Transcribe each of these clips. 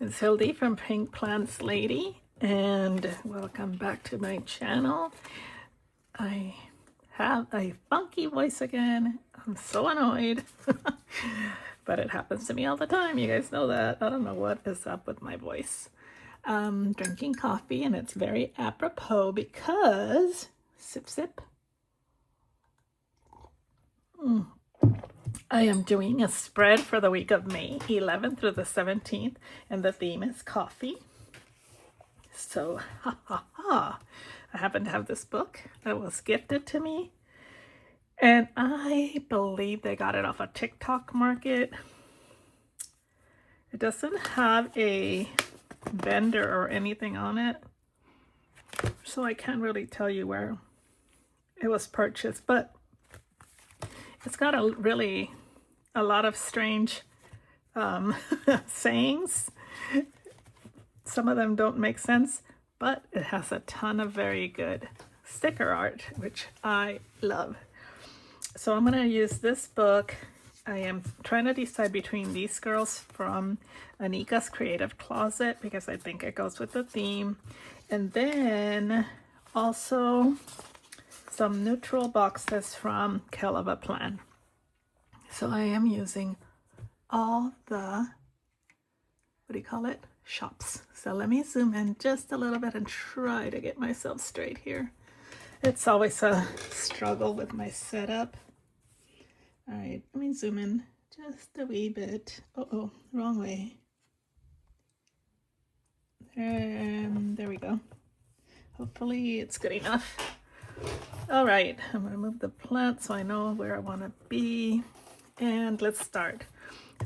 It's Hildy from Pink Plants Lady, and welcome back to my channel. I have a funky voice again. I'm so annoyed, but it happens to me all the time. You guys know that. I don't know what is up with my voice. Drinking coffee, and it's very apropos because, sip, sip. I am doing a spread for the week of May 11th through the 17th, and the theme is coffee. So, I happen to have this book that was gifted to me, and I believe they got it off a TikTok market. It doesn't have a vendor or anything on it, so I can't really tell you where it was purchased, but it's got a lot of strange sayings. Some of them don't make sense, but it has a ton of very good sticker art, which I love. So I'm going to use this book. I am trying to decide between these girls from Anika's Creative Closet because I think it goes with the theme. And then also some neutral boxes from Kell of a Plan. So I am using all the, what do you call it? Shops. So let me zoom in just a little bit and try to get myself straight here. It's always a struggle with my setup. All right, let me zoom in just a wee bit. Oh, wrong way. There we go. Hopefully it's good enough. All right, I'm gonna move the plant so I know where I wanna be. And let's start.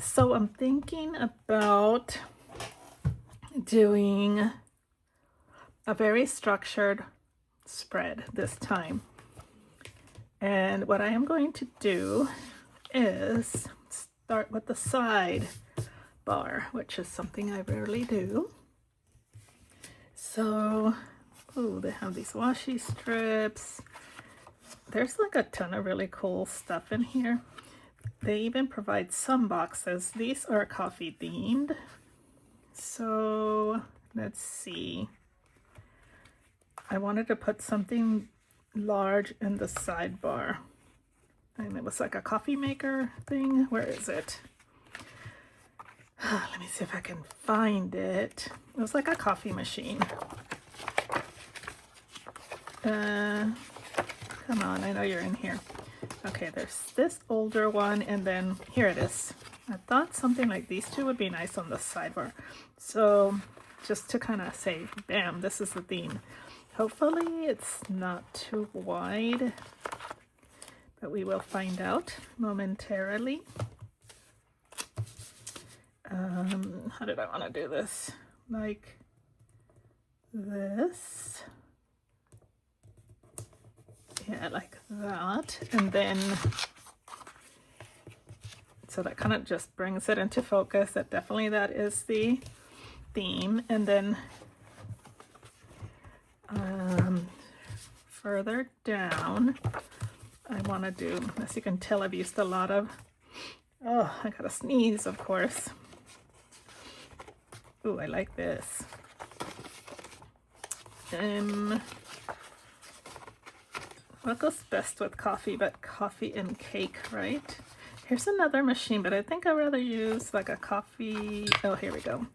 So I'm thinking about doing a very structured spread this time. And what I am going to do is start with the side bar, which is something I rarely do. So, they have these washi strips. There's like a ton of really cool stuff in here. They even provide some boxes. These are coffee themed. So let's see. I wanted to put something large in the sidebar. And it was like a coffee maker thing. Where is it? Let me see if I can find it. It was like a coffee machine. Come on, I know you're in here. Okay, there's this older one, and then here it is. I thought something like these two would be nice on the sidebar. So just to kind of say, bam, this is the theme. Hopefully it's not too wide, but we will find out momentarily. How did I want to do this? Like this. Yeah, like that. And then, so that kind of just brings it into focus. That definitely, that is the theme. And then further down, I want to do, as you can tell, I've used a lot of, I gotta sneeze, of course. Ooh, I like this. What goes best with coffee but coffee and cake, right? Here's another machine, but I think I'd rather use like a coffee. Oh, here we go.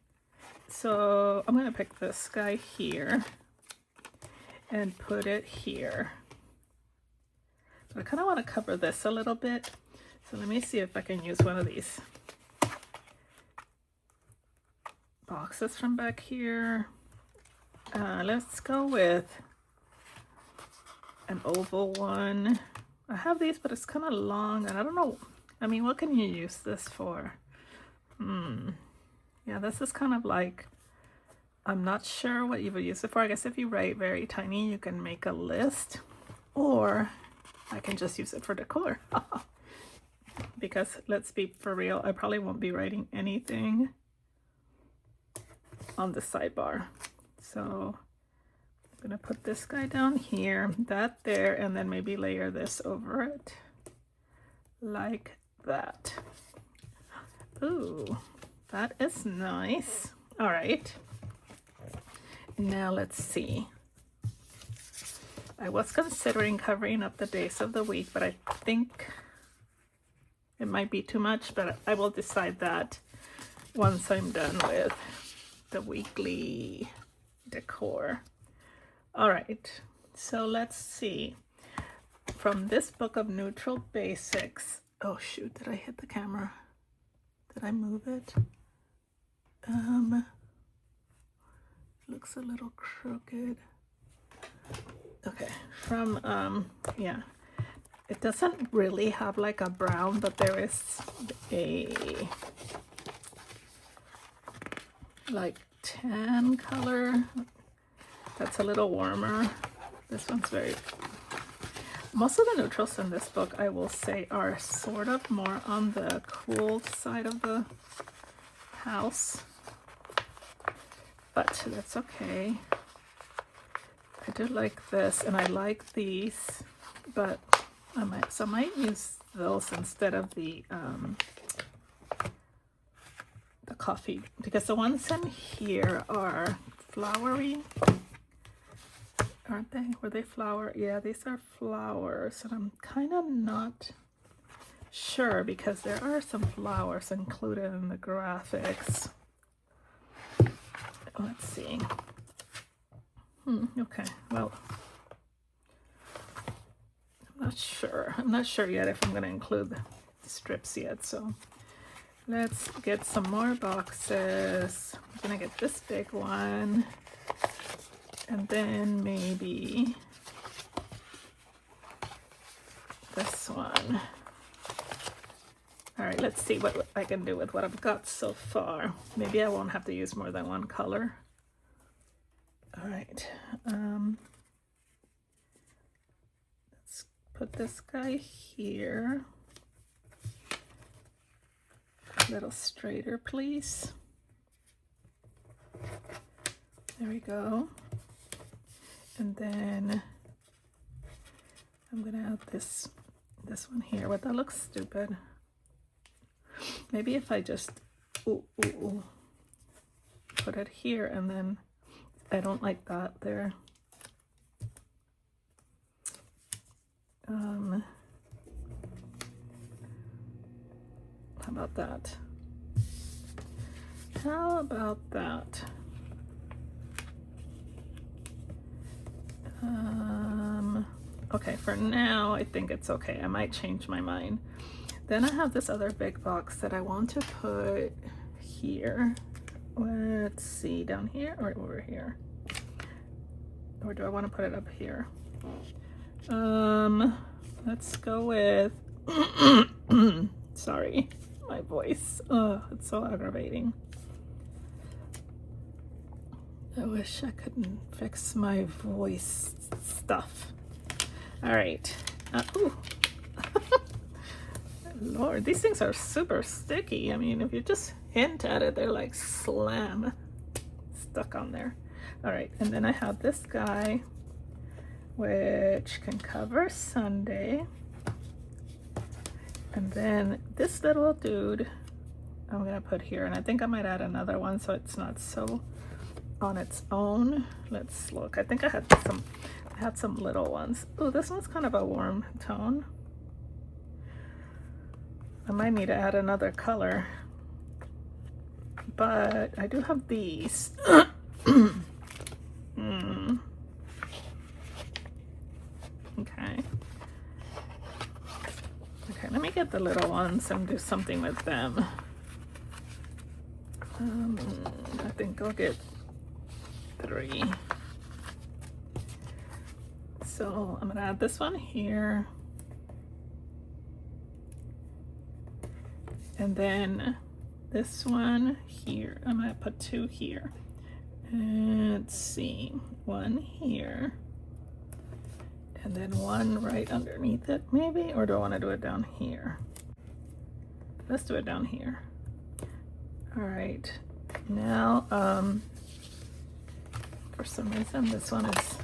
So I'm gonna pick this guy here and put it here. So I kind of want to cover this a little bit. So let me see if I can use one of these boxes from back here. Let's go with an oval one. I have these, but it's kind of long, and I don't know. I mean, what can you use this for? Yeah, this is kind of like, I'm not sure what you would use it for. I guess if you write very tiny, you can make a list, or I can just use it for decor. Because let's be for real, I probably won't be writing anything on the sidebar. So I'm gonna put this guy down here, that there, and then maybe layer this over it like that. Ooh, that is nice. All right. Now let's see. I was considering covering up the days of the week, but I think it might be too much, but I will decide that once I'm done with the weekly decor. All right, so let's see. From this book of Neutral Basics. Oh shoot, did I hit the camera? Did I move it? Looks a little crooked. Okay, from, yeah, it doesn't really have like a brown, but there is a like tan color that's a little warmer. This one's very, most of the neutrals in this book, I will say, are sort of more on the cool side of the house, but that's okay. I do like this, and I like these, but I might use those instead of the coffee, because the ones in here are flowery, aren't they? Were they flower? Yeah, these are flowers, and I'm kind of not sure because there are some flowers included in the graphics. Let's see. Okay, well, I'm not sure yet if I'm going to include the strips yet, so let's get some more boxes. I'm going to get this big one, and then maybe this one. All right, let's see what I can do with what I've got so far. Maybe I won't have to use more than one color. All right, let's put this guy here. A little straighter, please. There we go. And then I'm gonna add this one here. But that looks stupid. Maybe if I just put it here, and then I don't like that there. How about that? How about that? Okay, for now, I think it's okay. I might change my mind. Then I have this other big box that I want to put here. Let's see, down here or over here? Or do I want to put it up here? Let's go with, sorry, my voice. Oh, it's so aggravating. I wish I couldn't fix my voice stuff. All right. Ooh. Lord, these things are super sticky. I mean, if you just hint at it, they're like slam stuck on there. All right, and then I have this guy, which can cover Sunday. And then this little dude I'm gonna put here, and I think I might add another one so it's not so on its own. Let's look. I think I had some little ones. Oh, this one's kind of a warm tone. I might need to add another color, but I do have these. Okay. Okay, let me get the little ones and do something with them. I think I'll get 3. So I'm gonna add this one here. And then this one here. I'm gonna put 2 here. And let's see, 1 here. And then 1 right underneath it, maybe? Or do I want to do it down here? Let's do it down here. All right. Now, for some reason, this one is,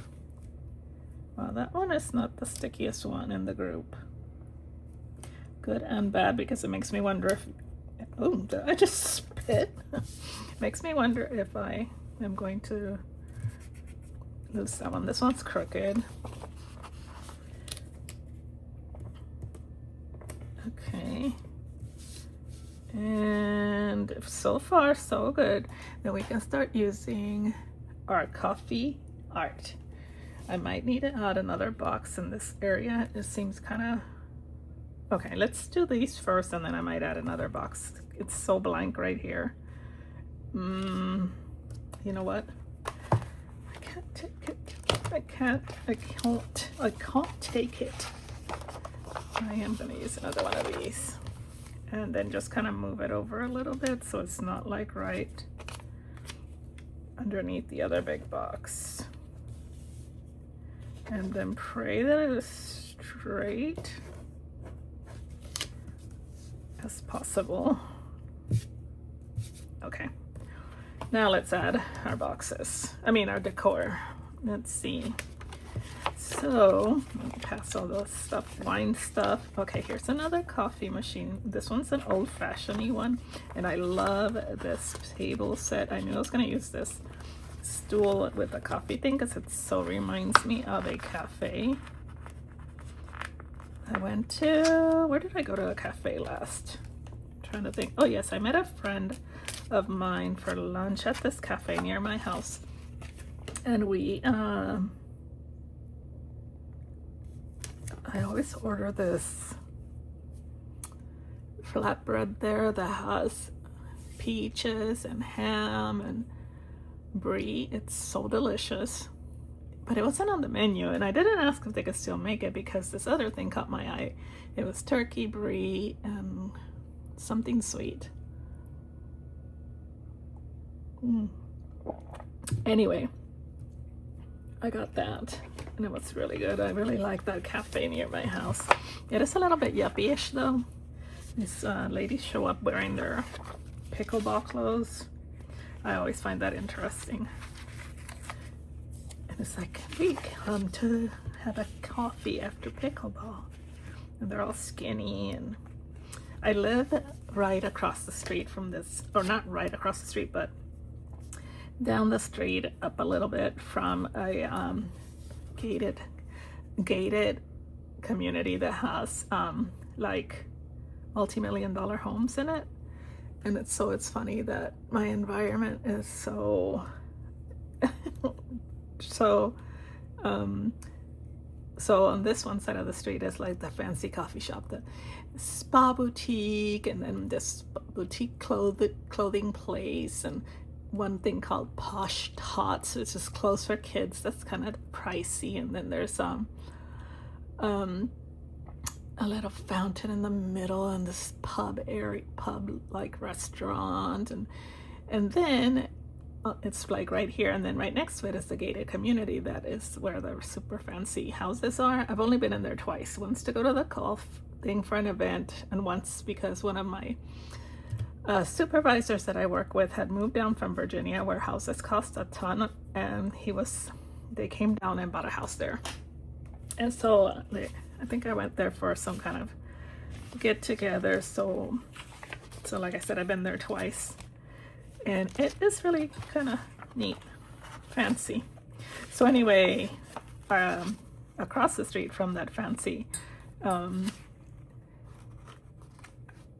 well, that one is not the stickiest one in the group. Good and bad, because it makes me wonder if, oh, did I just it. Makes me wonder if I am going to lose that one. This one's crooked. Okay. And so far, so good. Then we can start using our coffee art. I might need to add another box in this area. It seems kind of... Okay, let's do these first, and then I might add another box. It's so blank right here. You know what? I can't take it. I can't take it. I am gonna use another one of these. And then just kind of move it over a little bit so it's not like right underneath the other big box. And then pray that it is straight as possible. Okay, now let's add our boxes. I mean our decor. Let's see. So let me pass all the stuff, wine stuff. Okay, here's another coffee machine. This one's an old-fashioned one, and I love this table set. I knew I was going to use this stool with the coffee thing because it so reminds me of a cafe. I went to, where did I go to a cafe last? I'm trying to think. Oh yes, I met a friend of mine for lunch at this cafe near my house, and we I always order this flatbread there that has peaches and ham and brie. It's so delicious, but it wasn't on the menu, and I didn't ask if they could still make it because this other thing caught my eye. It was turkey, brie, and something sweet. Anyway, I got that, and it was really good. I really like that cafe near my house. It is a little bit yuppie-ish though. These ladies show up wearing their pickleball clothes. I always find that interesting. And it's like, we come to have a coffee after pickleball. And they're all skinny, and I live right across the street from this, or not right across the street, but down the street up a little bit from a gated community that has like multi-million-dollar homes in it. And it's funny that my environment is so so on this one side of the street is like the fancy coffee shop, the spa boutique, and then this boutique clothing place, and one thing called Posh Tots, which is clothes for kids. That's kind of pricey. And then there's a little fountain in the middle, and this pub like restaurant, and then it's like right here, and then right next to it is the gated community. That is where the super fancy houses are. I've only been in there twice. Once to go to the golf thing for an event, and once because one of my supervisors that I work with had moved down from Virginia, where houses cost a ton, and they came down and bought a house there. And so I think I went there for some kind of get together. So like I said, I've been there twice, and it is really kind of neat, fancy. So anyway, across the street from that fancy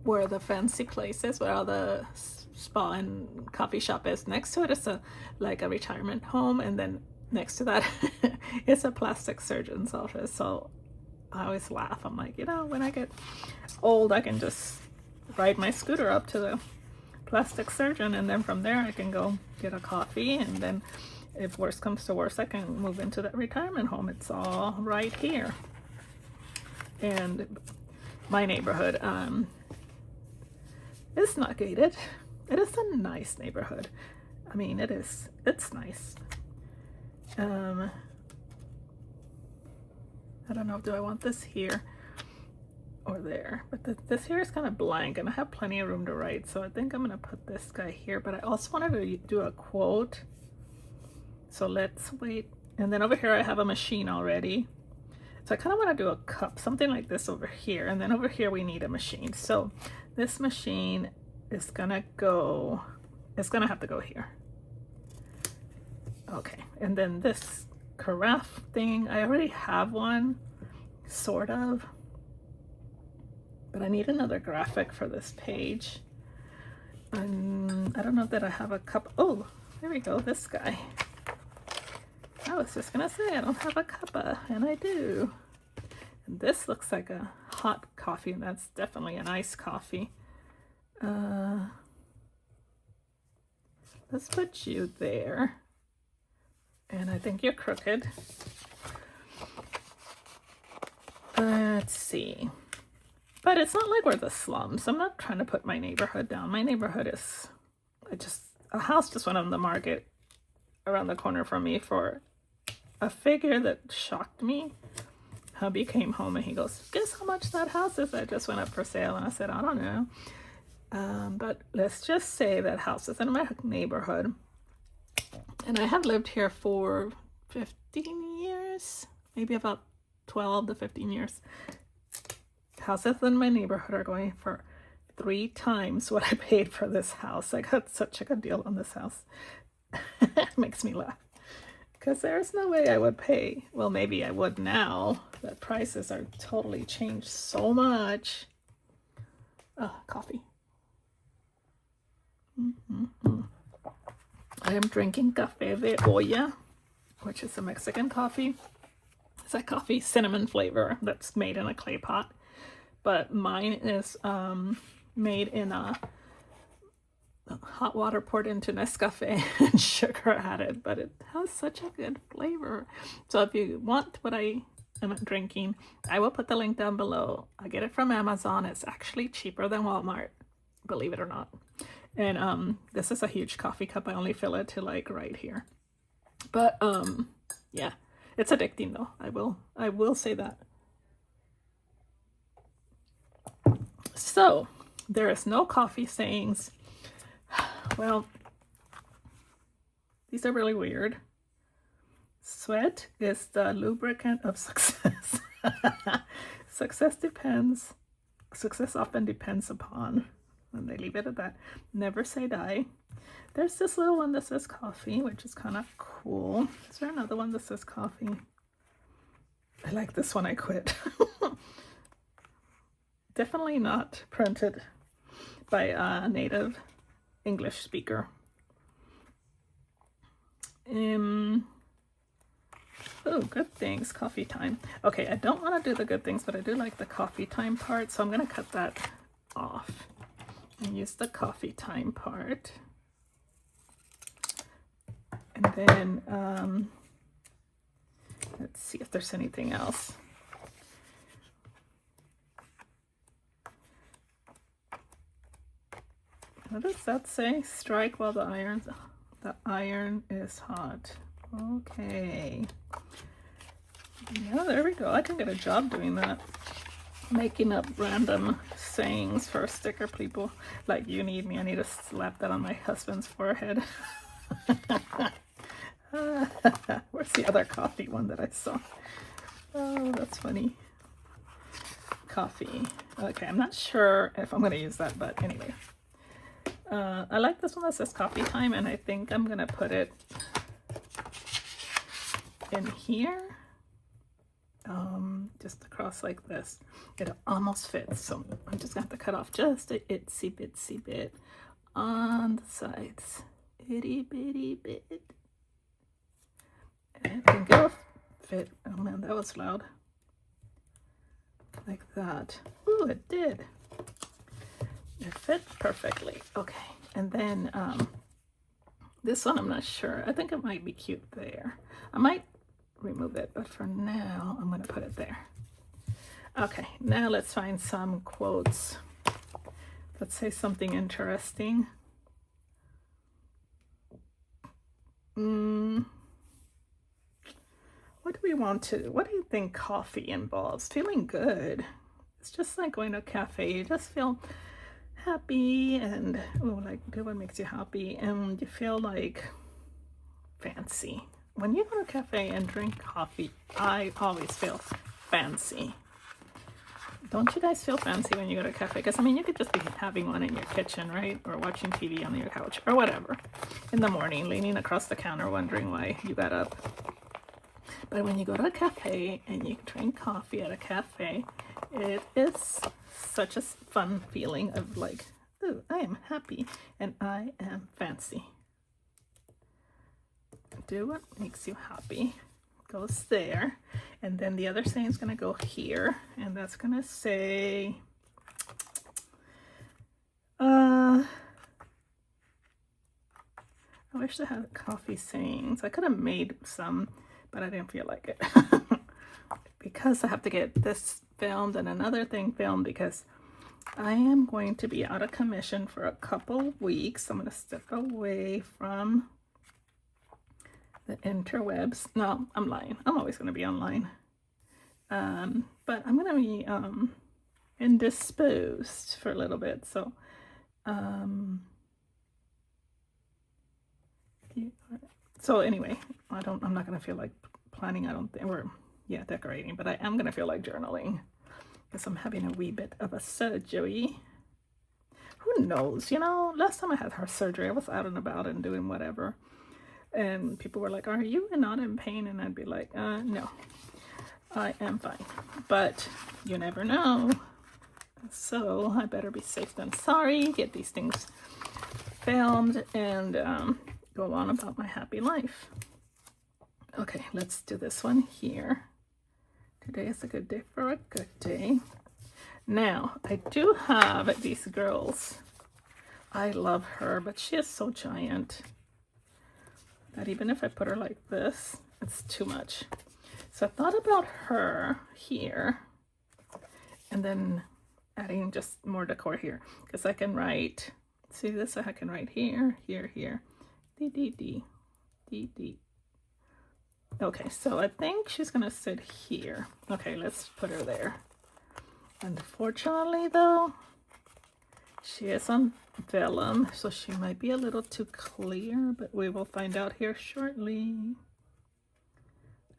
where the fancy place is, where all the spa and coffee shop is, next to it is like a retirement home, and then next to that is a plastic surgeon's office. So I always laugh. I'm like, when I get old, I can just ride my scooter up to the plastic surgeon, and then from there I can go get a coffee, and then if worse comes to worse, I can move into that retirement home. It's all right here. And my neighborhood, it's not gated. It is a nice neighborhood. I mean, it's nice. I don't know, do I want this here or there? But this here is kind of blank, and I have plenty of room to write, so I think I'm gonna put this guy here. But I also wanted to do a quote, so let's wait. And then over here I have a machine already, so I kind of want to do a cup, something like this over here, and then over here we need a machine. So this machine is gonna go, it's gonna have to go here. Okay, and then this carafe thing, I already have one, sort of, but I need another graphic for this page. And I don't know that I have a cup. Oh, there we go, this guy. I was just gonna say I don't have a cuppa, and I do. And this looks like a hot coffee, and that's definitely an iced coffee. Let's put you there. And I think you're crooked. Let's see. But it's not like we're the slums. I'm not trying to put my neighborhood down. My neighborhood is, a house just went on the market around the corner from me for a figure that shocked me. Hubby came home and he goes, guess how much that house is that just went up for sale? And I said, I don't know. But let's just say that house is in my neighborhood. And I have lived here for 15 years, maybe about 12 to 15 years. Houses in my neighborhood are going for 3 times what I paid for this house. I got such a good deal on this house. It makes me laugh. Because there's no way I would pay. Well, maybe I would now. The prices are totally changed so much. Oh, coffee. I am drinking Café de Olla, which is a Mexican coffee. It's a coffee cinnamon flavor that's made in a clay pot. But mine is made in a hot water poured into Nescafe and sugar added. But it has such a good flavor. So if you want what I am drinking, I will put the link down below. I get it from Amazon. It's actually cheaper than Walmart, believe it or not. And this is a huge coffee cup. I only fill it to like right here. But yeah, it's addicting though. I will say that. So there is no coffee sayings. Well, these are really weird. Sweat is the lubricant of success. Success often depends upon. And they leave it at that. Never say die. There's this little one that says coffee, which is kind of cool. Is there another one that says coffee? I like this one. I quit. Definitely not printed by a native English speaker. Oh, good things. Coffee time. Okay, I don't want to do the good things, but I do like the coffee time part, so I'm going to cut that off and use the coffee time part. And then let's see if there's anything else. What does that say? Strike while the iron is hot. Okay. Yeah, there we go. I can get a job doing that. Making up random sayings for sticker people. Like, you need me. I need to slap that on my husband's forehead. Where's the other coffee one that I saw? Oh, that's funny. Coffee. Okay, I'm not sure if I'm going to use that, but anyway. I like this one that says coffee time, and I think I'm going to put it in here. Just across like this. It almost fits, so I'm just going to have to cut off just a itsy bitsy bit on the sides. Itty bitty bit. And I think it'll fit. Oh man, that was loud. Like that. Ooh, it did. It fit perfectly. Okay, and then this one I'm not sure. I think it might be cute there. I might remove it, but for now I'm going to put it there. Okay, now let's find some quotes. Let's say something interesting. What do you think coffee involves? Feeling good. It's just like going to a cafe. You just feel happy and do what makes you happy, and you feel like fancy. When you go to a cafe and drink coffee, I always feel fancy. Don't you guys feel fancy when you go to a cafe? Because, I mean, you could just be having one in your kitchen, right? Or watching TV on your couch or whatever in the morning, leaning across the counter, wondering why you got up. But when you go to a cafe and you drink coffee at a cafe, it is such a fun feeling of like, ooh, I am happy and I am fancy. Do what makes you happy. Goes there. And then the other saying is going to go here. And that's going to say, I wish I had coffee sayings. I could have made some, but I didn't feel like it. Because I have to get this filmed and another thing filmed because I am going to be out of commission for a couple weeks. I'm going to step away from the interwebs. No, I'm lying. I'm always going to be online. But I'm going to be indisposed for a little bit. So, anyway, I'm not going to feel like planning, I don't think, or decorating, but I am going to feel like journaling because I'm having a wee bit of a surgery. Who knows? You know, last time I had her surgery, I was out and about and doing whatever. And people were like, are you not in pain? And I'd be like, no, I am fine. But you never know. So I better be safe than sorry. Get these things filmed and go on about my happy life. Okay, let's do this one here. Today is a good day for a good day. Now, I do have these girls. I love her, but she is so giant that even if I put her like this, it's too much. So I thought about her here and then adding just more decor here because I can write, see this, I can write here, here, here, D, D, D, D, D. Okay, so I think she's gonna sit here. Okay, let's put her there. Unfortunately though, she is on vellum, so she might be a little too clear, but we will find out here shortly. I'm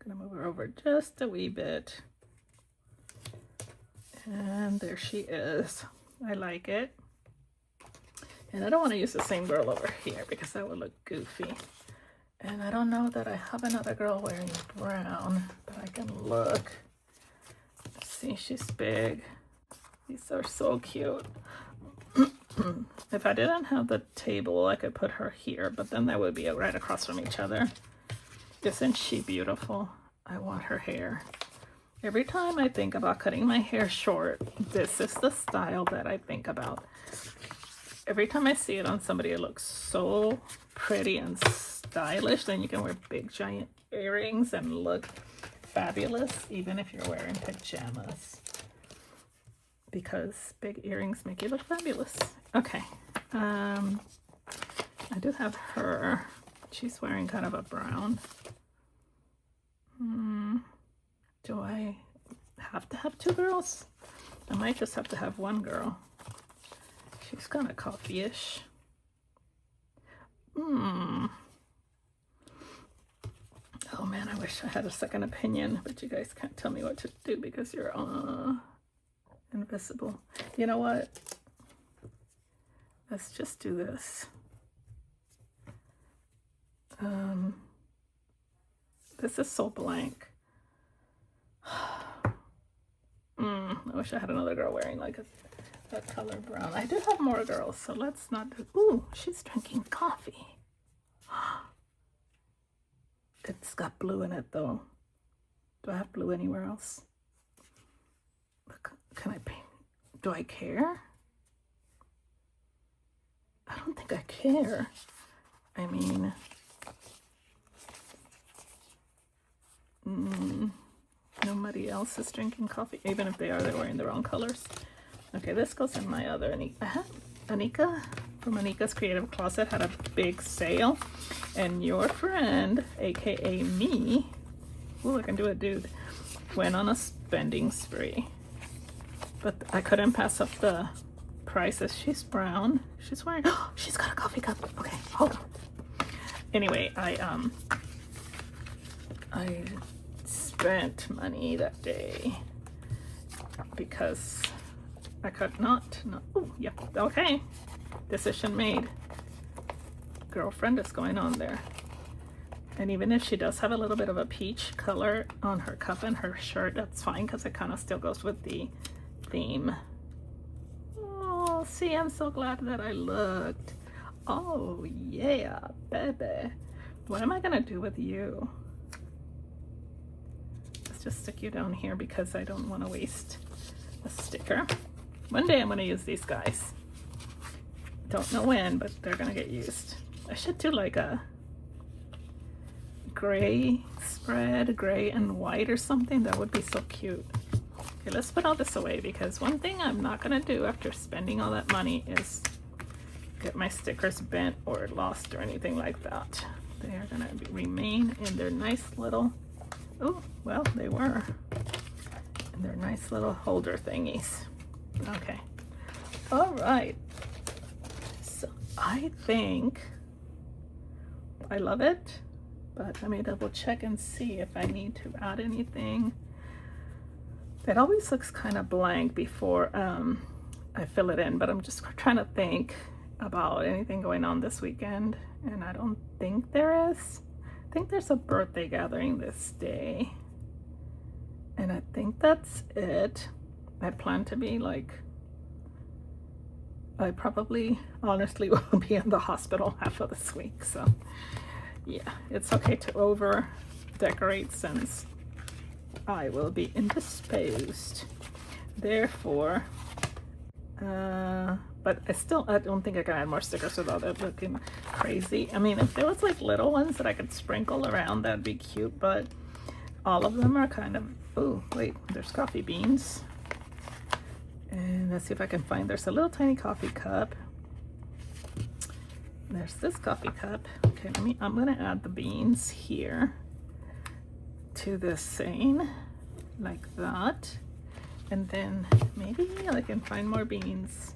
gonna move her over just a wee bit. And there she is. I like it. And I don't want to use the same girl over here because that would look goofy. And I don't know that I have another girl wearing brown, but I can look. See, she's big. These are so cute. If I didn't have the table, I could put her here, but then that would be right across from each other. Isn't she beautiful? I want her hair. Every time I think about cutting my hair short, this is the style that I think about. Every time I see it on somebody, it looks so pretty and stylish. Then you can wear big giant earrings and look fabulous, even if you're wearing pajamas. Because big earrings make you look fabulous. Okay, I do have her. She's wearing kind of a brown. Do I have to have two girls? I might just have to have one girl. She's kind of coffee-ish. Oh man, I wish I had a second opinion, but you guys can't tell me what to do because you're invisible. You know what? Let's just do this. This is so blank. I wish I had another girl wearing like that color brown. I do have more girls, so let's not do. Ooh, she's drinking coffee. It's got blue in it though. Do I have blue anywhere else? Look, can I paint? Do I care? I don't think I care. I mean, nobody else is drinking coffee. Even if they are, they're wearing the wrong colors. Okay, this goes in my other Anika from Anika's Creative Closet had a big sale, and your friend, aka me, ooh, I can do it, dude, went on a spending spree. But I couldn't pass up the prices. She's brown. She's wearing. Oh, she's got a coffee cup. Okay, hold on. Anyway, I spent money that day because I could not. No. Oh, yeah. Okay. Decision made. Girlfriend is going on there. And even if she does have a little bit of a peach color on her cup and her shirt, that's fine because it kind of still goes with the theme. Oh, see, I'm so glad that I looked. Oh, yeah, baby. What am I going to do with you? Let's just stick you down here because I don't want to waste a sticker. One day I'm going to use these guys. Don't know when, but they're going to get used. I should do like a gray spread, gray and white or something. That would be so cute. Okay, let's put all this away because one thing I'm not going to do after spending all that money is get my stickers bent or lost or anything like that. They are going to remain in their nice little, oh, well, they were in their nice little holder thingies. Okay. All right. So I think I love it, but let me double check and see if I need to add anything. It always looks kind of blank before I fill it in, but I'm just trying to think about anything going on this weekend, and I don't think there is. I think there's a birthday gathering this day, and I think that's it. I plan to be like, I probably honestly will be in the hospital half of this week, so yeah, it's okay to over decorate since I will be indisposed. Therefore, but I don't think I can add more stickers without it looking crazy. I mean, if there was like little ones that I could sprinkle around, that'd be cute, but all of them are kind of, oh, wait, there's coffee beans. And let's see if I can find, there's a little tiny coffee cup. There's this coffee cup. Okay, I'm gonna add the beans here to this saying, like that. And then maybe I can find more beans.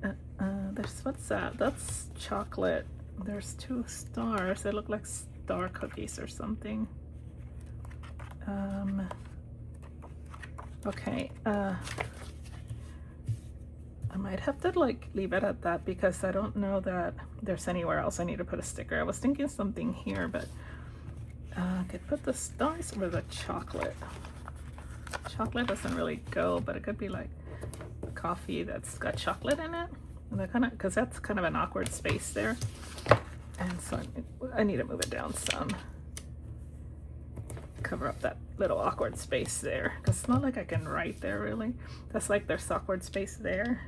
There's, what's that? That's chocolate. There's 2 stars. They look like star cookies or something. Okay, I might have to like leave it at that because I don't know that there's anywhere else I need to put a sticker. I was thinking something here, but I could put the stars with the chocolate. Chocolate doesn't really go, but it could be like coffee that's got chocolate in it. And that kind of, because that's kind of an awkward space there. And so I need to move it down some. Cover up that little awkward space there, because it's not like I can write there really. That's like there's awkward space there,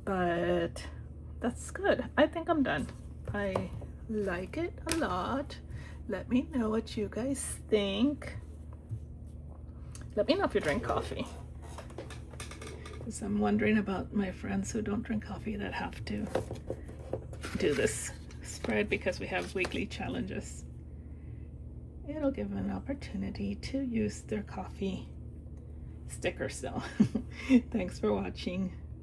but that's good. I think I'm done. I like it a lot. Let me know what you guys think. Let me know if you drink coffee, because I'm wondering about my friends who don't drink coffee that have to do this spread because we have weekly challenges. It'll give them an opportunity to use their coffee sticker. So thanks for watching.